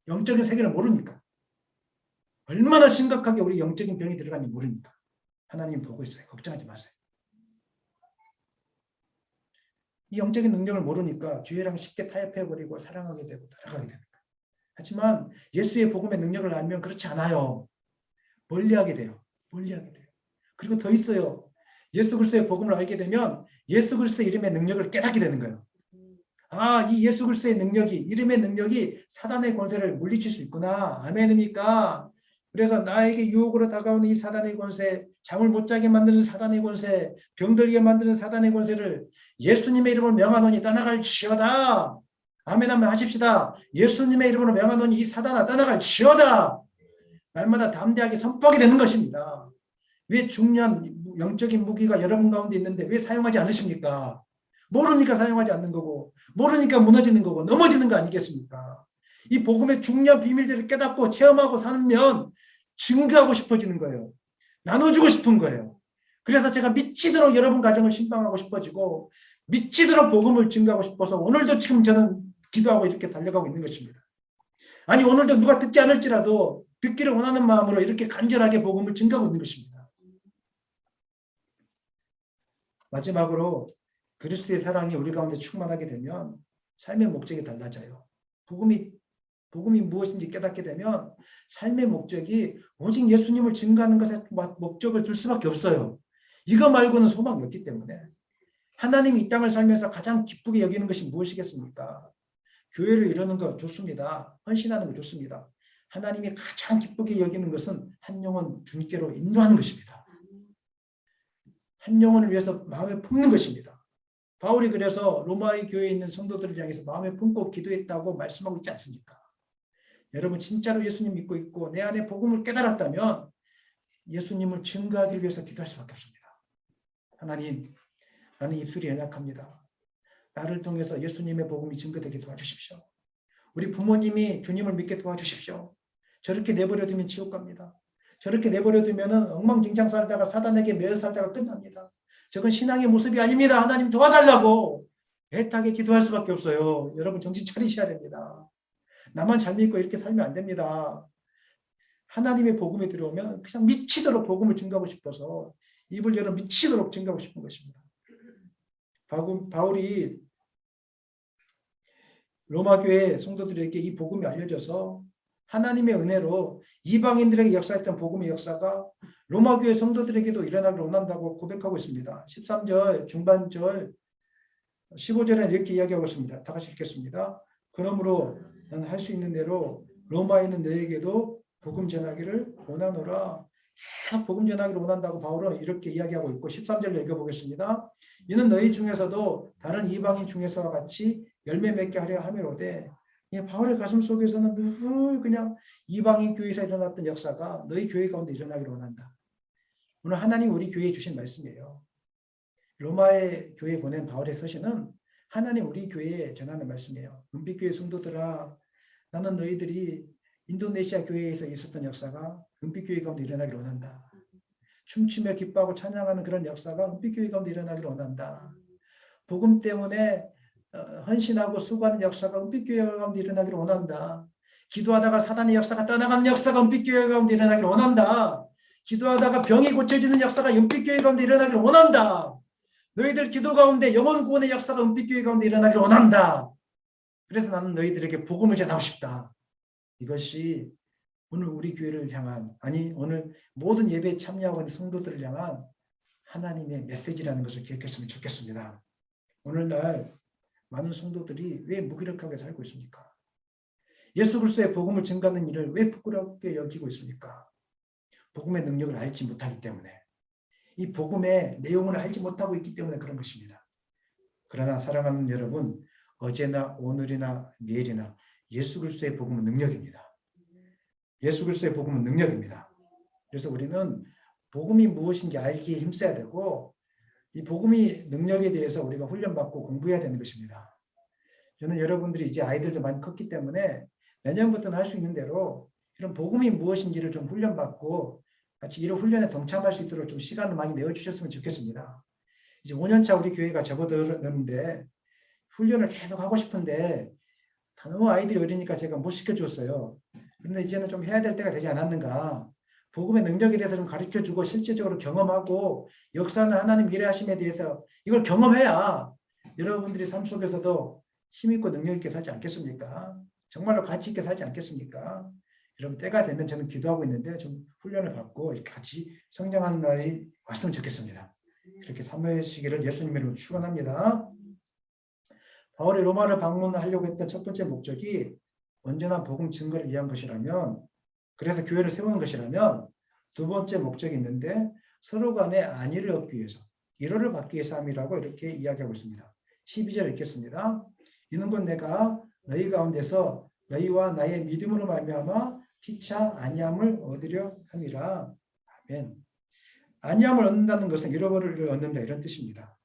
영적인 세계를 모르니까. 얼마나 심각하게 우리 영적인 병이 들어가는지 모르니까. 하나님 보고 있어요. 걱정하지 마세요. 이 영적인 능력을 모르니까 주의랑 쉽게 타협해버리고 사랑하게 되고 따라가게 되는 거예요. 하지만 예수의 복음의 능력을 알면 그렇지 않아요. 멀리하게 돼요. 멀리하게 돼요. 그리고 더 있어요. 예수 그리스도의 복음을 알게 되면 예수 그리스도의 이름의 능력을 깨닫게 되는 거예요. 이 예수 그리스도의 능력이, 이름의 능력이 사단의 권세를 물리칠 수 있구나. 아멘입니까? 그래서 나에게 유혹으로 다가오는 이 사단의 권세, 잠을 못 자게 만드는 사단의 권세, 병들게 만드는 사단의 권세를 예수님의 이름으로 명하노니 떠나갈지어다. 아멘 한번 하십시다. 예수님의 이름으로 명하노니 이 사단아 떠나갈지어다. 날마다 담대하게 선포하게 되는 것입니다. 왜 중요한 영적인 무기가 여러분 가운데 있는데 왜 사용하지 않으십니까? 모르니까 사용하지 않는 거고 모르니까 무너지는 거고 넘어지는 거 아니겠습니까? 이 복음의 중요한 비밀들을 깨닫고 체험하고 살면 증거하고 싶어지는 거예요. 나눠주고 싶은 거예요. 그래서 제가 미치도록 여러분 가정을 신방하고 싶어지고 미치도록 복음을 증거하고 싶어서 오늘도 지금 저는 기도하고 이렇게 달려가고 있는 것입니다. 아니 오늘도 누가 듣지 않을지라도 듣기를 원하는 마음으로 이렇게 간절하게 복음을 증거하고 있는 것입니다. 마지막으로 그리스도의 사랑이 우리 가운데 충만하게 되면 삶의 목적이 달라져요. 복음이 무엇인지 깨닫게 되면 삶의 목적이 오직 예수님을 증거하는 것에 목적을 둘 수밖에 없어요. 이거 말고는 소망이 없기 때문에. 하나님이 이 땅을 살면서 가장 기쁘게 여기는 것이 무엇이겠습니까? 교회를 이루는 거 좋습니다. 헌신하는 거 좋습니다. 하나님이 가장 기쁘게 여기는 것은 한 영혼 주님께로 인도하는 것입니다. 한 영혼을 위해서 마음에 품는 것입니다. 바울이 그래서 로마의 교회에 있는 성도들을 향해서 마음에 품고 기도했다고 말씀하고 있지 않습니까? 여러분 진짜로 예수님 믿고 있고 내 안에 복음을 깨달았다면 예수님을 증거하기 위해서 기도할 수밖에 없습니다. 하나님, 나는 입술이 연약합니다. 나를 통해서 예수님의 복음이 증거되게 도와주십시오. 우리 부모님이 주님을 믿게 도와주십시오. 저렇게 내버려두면 지옥 갑니다. 저렇게 내버려두면 엉망진창 살다가 사단에게 매여 살다가 끝납니다. 저건 신앙의 모습이 아닙니다. 하나님 도와달라고 애타게 기도할 수밖에 없어요. 여러분 정신 차리셔야 됩니다. 나만 잘 믿고 이렇게 살면 안 됩니다. 하나님의 복음이 들어오면 그냥 미치도록 복음을 증거하고 싶어서 입을 열어 미치도록 증거하고 싶은 것입니다. 바울이 로마 교회 성도들에게 이 복음이 알려져서 하나님의 은혜로 이방인들에게 역사했던 복음의 역사가 로마 교회 성도들에게도 일어나기를 원한다고 고백하고 있습니다. 13절 중반절 15절에 이렇게 이야기하고 있습니다. 다 같이 읽겠습니다. 그러므로 나는 할 수 있는 대로 로마에 있는 너에게도 복음 전하기를 원하노라. 계속 복음 전하기를 원한다고 바울은 이렇게 이야기하고 있고 13절 읽어보겠습니다. 이는 너희 중에서도 다른 이방인 중에서와 같이 열매 맺게 하려 함이로되. 바울의 가슴 속에서는 늘 그냥 이방인 교회에서 일어났던 역사가 너희 교회 가운데 일어나기를 원한다. 오늘 하나님 우리 교회에 주신 말씀이에요. 로마의 교회에 보낸 바울의 서신은 하나님 우리 교회에 전하는 말씀이에요. 은빛교회 성도들아, 나는 너희들이 인도네시아 교회에서 있었던 역사가 은빛교회 가운데 일어나기를 원한다. 춤추며 기뻐하고 찬양하는 그런 역사가 은빛교회 가운데 일어나기를 원한다. 복음 때문에 헌신하고 수고하는 역사가 은빛교회 가운데 일어나기를 원한다. 기도하다가 사단의 역사가 떠나가는 역사가 은빛교회 가운데 일어나기를 원한다. 기도하다가 병이 고쳐지는 역사가 은빛교회 가운데 일어나기를 원한다. 너희들 기도 가운데 영혼 구원의 역사가 은빛교회 가운데 일어나기를 원한다. 그래서 나는 너희들에게 복음을 전하고 싶다. 이것이 오늘 우리 교회를 향한, 아니 오늘 모든 예배에 참여하고 있는 성도들을 향한 하나님의 메시지라는 것을 기억했으면 좋겠습니다. 오늘날 많은 성도들이 왜 무기력하게 살고 있습니까? 예수 그리스도의 복음을 증거하는 일을 왜 부끄럽게 여기고 있습니까? 복음의 능력을 알지 못하기 때문에, 이 복음의 내용을 알지 못하고 있기 때문에 그런 것입니다. 그러나 사랑하는 여러분, 어제나 오늘이나 내일이나 예수 그리스도의 복음은 능력입니다. 예수 그리스도의 복음은 능력입니다. 그래서 우리는 복음이 무엇인지 알기에 힘써야 되고, 이 복음이 능력에 대해서 우리가 훈련받고 공부해야 되는 것입니다. 저는 여러분들이 이제 아이들도 많이 컸기 때문에 내년부터는 할 수 있는 대로 이런 복음이 무엇인지를 좀 훈련받고 같이 이런 훈련에 동참할 수 있도록 좀 시간을 많이 내어주셨으면 좋겠습니다. 이제 5년차 우리 교회가 접어들었는데 훈련을 계속 하고 싶은데 너무 아이들이 어리니까 제가 못 시켜줬어요. 그런데 이제는 좀 해야 될 때가 되지 않았는가. 복음의 능력에 대해서 좀 가르쳐주고 실제적으로 경험하고 역사는 하나님 일하심에 대해서 이걸 경험해야 여러분들이 삶 속에서도 힘있고 능력있게 살지 않겠습니까? 정말로 가치 있게 살지 않겠습니까? 여러분 때가 되면 저는 기도하고 있는데 좀 훈련을 받고 같이 성장하는 날이 왔으면 좋겠습니다. 그렇게 삼으시기를 예수님 이름으로 축원합니다. 바울이 로마를 방문하려고 했던 첫 번째 목적이 언제나 복음 증거를 위한 것이라면, 그래서 교회를 세우는 것이라면, 두 번째 목적이 있는데 서로 간에 안위를 얻기 위해서, 위로를 받기 위해서 함이라고 이렇게 이야기하고 있습니다. 12절 읽겠습니다. 이는 곧 내가 너희 가운데서 너희와 나의 믿음으로 말미암아 피차 안위함을 얻으려 함이라. 아멘. 안위함을 얻는다는 것은 위로를 얻는다 이런 뜻입니다.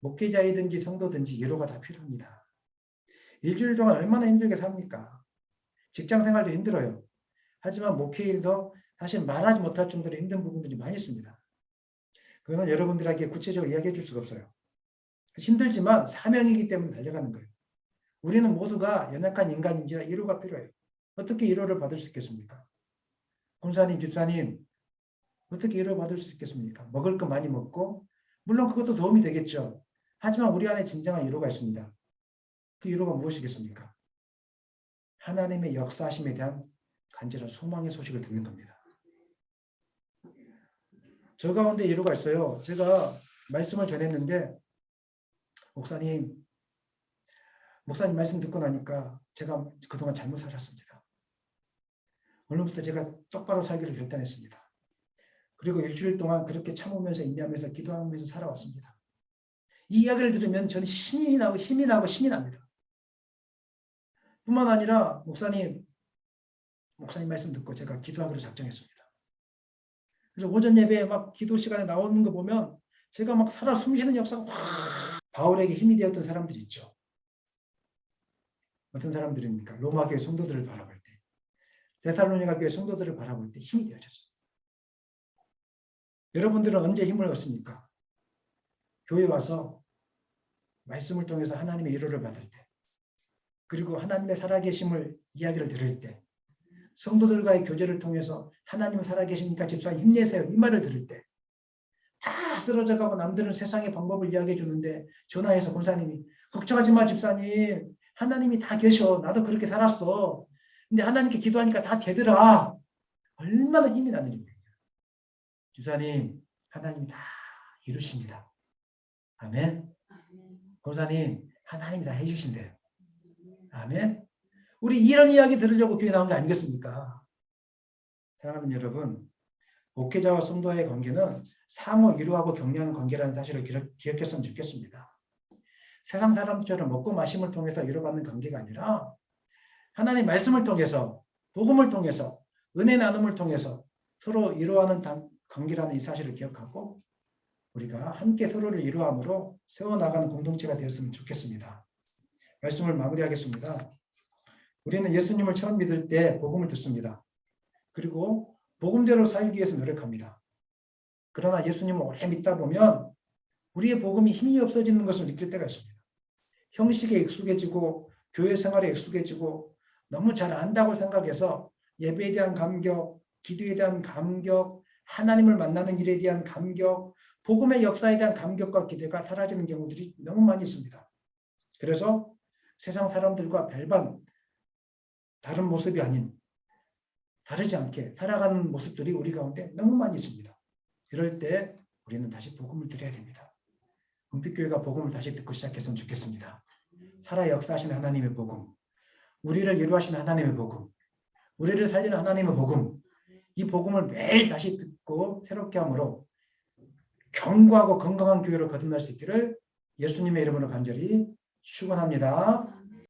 목회자이든지 성도든지 위로가 다 필요합니다. 일주일 동안 얼마나 힘들게 삽니까? 직장생활도 힘들어요. 하지만 목회일도 사실 말하지 못할 정도로 힘든 부분들이 많이 있습니다. 그거는 여러분들에게 구체적으로 이야기해 줄 수가 없어요. 힘들지만 사명이기 때문에 달려가는 거예요. 우리는 모두가 연약한 인간인지라 위로가 필요해요. 어떻게 위로를 받을 수 있겠습니까? 권사님, 집사님, 어떻게 위로 받을 수 있겠습니까? 먹을 거 많이 먹고, 물론 그것도 도움이 되겠죠. 하지만 우리 안에 진정한 위로가 있습니다. 그 위로가 무엇이겠습니까? 하나님의 역사하심에 대한 간절한 소망의 소식을 듣는 겁니다. 저 가운데 위로가 있어요. 제가 말씀을 전했는데 목사님 말씀 듣고 나니까 제가 그동안 잘못 살았습니다. 오늘부터 제가 똑바로 살기를 결단했습니다. 그리고 일주일 동안 그렇게 참으면서 인내하면서 기도하면서 살아왔습니다. 이 이야기를 들으면 저는 힘이 나고 신이 납니다. 뿐만 아니라 목사님 말씀 듣고 제가 기도하기로 작정했습니다. 그래서 오전 예배에 막 기도 시간에 나오는 거 보면 제가 막 살아 숨쉬는 역사가 확 바울에게 힘이 되었던 사람들이 있죠. 어떤 사람들입니까? 로마 교회 성도들을 바라볼 때, 데살로니가 교회 성도들을 바라볼 때 힘이 되어졌어요. 여러분들은 언제 힘을 얻습니까? 교회 와서 말씀을 통해서 하나님의 위로를 받을 때, 그리고 하나님의 살아계심을 이야기를 들을 때, 성도들과의 교제를 통해서 하나님은 살아계시니까 집사님 힘내세요. 이 말을 들을 때 다 쓰러져가고 남들은 세상의 방법을 이야기해 주는데 전화해서 권사님이 걱정하지 마 집사님. 하나님이 다 계셔. 나도 그렇게 살았어. 근데 하나님께 기도하니까 다 되더라. 얼마나 힘이 나는 일입니까? 집사님 하나님이 다 이루십니다. 아멘. 권사님 하나님이 다 해주신대요. 아멘. 우리 이런 이야기 들으려고 교회 나온 게 아니겠습니까? 사랑하는 여러분, 목회자와 성도의 관계는 상호 위로하고 격려하는 관계라는 사실을 기억했으면 좋겠습니다. 세상 사람들처럼 먹고 마심을 통해서 위로받는 관계가 아니라 하나님의 말씀을 통해서 복음을 통해서 은혜 나눔을 통해서 서로 위로하는 관계라는 이 사실을 기억하고 우리가 함께 서로를 위로함으로 세워나가는 공동체가 되었으면 좋겠습니다. 말씀을 마무리하겠습니다. 우리는 예수님을 처음 믿을 때 복음을 듣습니다. 그리고 복음대로 살기 위해서 노력합니다. 그러나 예수님을 오래 믿다 보면 우리의 복음이 힘이 없어지는 것을 느낄 때가 있습니다. 형식에 익숙해지고 교회 생활에 익숙해지고 너무 잘 안다고 생각해서 예배에 대한 감격, 기도에 대한 감격, 하나님을 만나는 일에 대한 감격, 복음의 역사에 대한 감격과 기대가 사라지는 경우들이 너무 많이 있습니다. 그래서 세상 사람들과 별반 다른 모습이 아닌 다르지 않게 살아가는 모습들이 우리 가운데 너무 많이 있습니다. 이럴 때 우리는 다시 복음을 드려야 됩니다. 은빛교회가 복음을 다시 듣고 시작했으면 좋겠습니다. 살아 역사하시는 하나님의 복음, 우리를 위로하시는 하나님의 복음, 우리를 살리는 하나님의 복음, 이 복음을 매일 다시 듣고 새롭게 함으로 견고하고 건강한 교회로 거듭날 수 있기를 예수님의 이름으로 간절히 축원합니다.